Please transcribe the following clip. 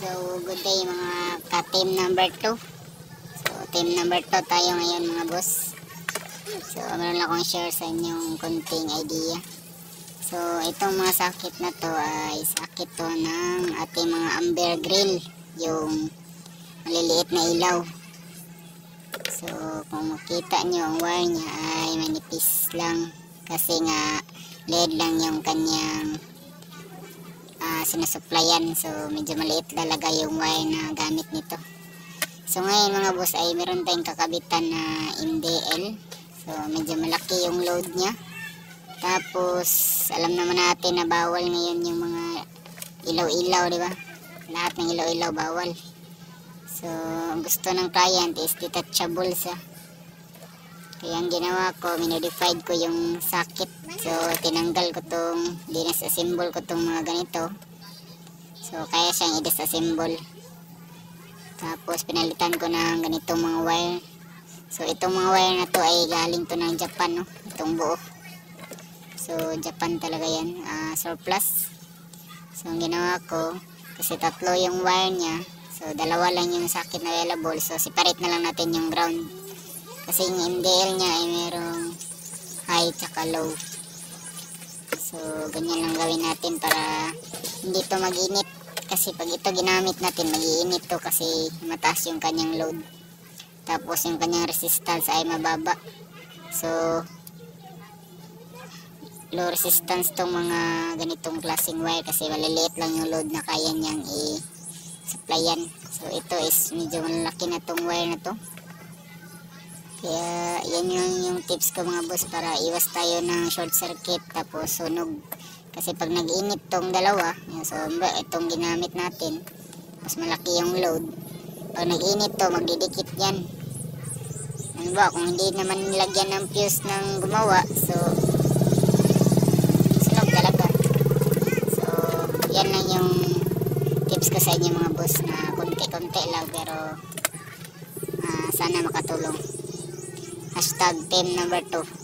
So, good day mga ka-team number 2. So, team number 2 tayo ngayon mga boss. So, meron lang akong share sa inyong konting idea. So, itong mga sakit na to ay sakit to ng ating mga amber grill. Yung maliliit na ilaw. So, kung makita nyo ang wire niya ay manipis lang. Kasi nga, LED lang yung kanyang sinasuplayan. So medyo maliit talaga yung wire na gamit nito. So ngayon mga boss ay meron tayong kakabitan na MDL. So medyo malaki yung load niya. Tapos alam naman natin na bawal ngayon yung mga ilaw-ilaw, di ba? Lahat ng ilaw-ilaw bawal. So gusto ng client is detachable sa. Kaya ang ginawa ko, minodified ko yung sakit. So tinanggal ko tong, disassemble ko tong mga ganito. So, kaya siyang i-disassemble. Tapos, pinalitan ko ng ganitong mga wire. So, itong mga wire na to ay galing to ng Japan, no? Itong buo. So, Japan talaga yan. Surplus. So, ang ginawa ko, kasi tatlo yung wire niya. So, dalawa lang yung sakit na available. So, separate na lang natin yung ground. Kasi yung MDL niya ay merong high tsaka low. So, ganyan lang gawin natin para hindi to mag-init. Kasi pag ito ginamit natin, mag-iinit to kasi mataas yung kanyang load. Tapos yung kanyang resistance ay mababa. So, low resistance tong mga ganitong klaseng wire kasi maliliit lang yung load na kaya niyang i-supplyan. So, ito is medyo malaki na tong wire na to. Kaya, yan yung tips ko mga boss para iwas tayo ng short circuit tapos sunog. Kasi pag nag-init tong dalawa, so itong ginamit natin, mas malaki yung load. Pag nag-init to, magdidikit yan. Ano ba, kung hindi naman nilagyan ng fuse ng gumawa, so sunog talaga. So, yan lang yung tips ko sa inyo mga boss na konti-konti lang pero sana makatulong. #team number 2.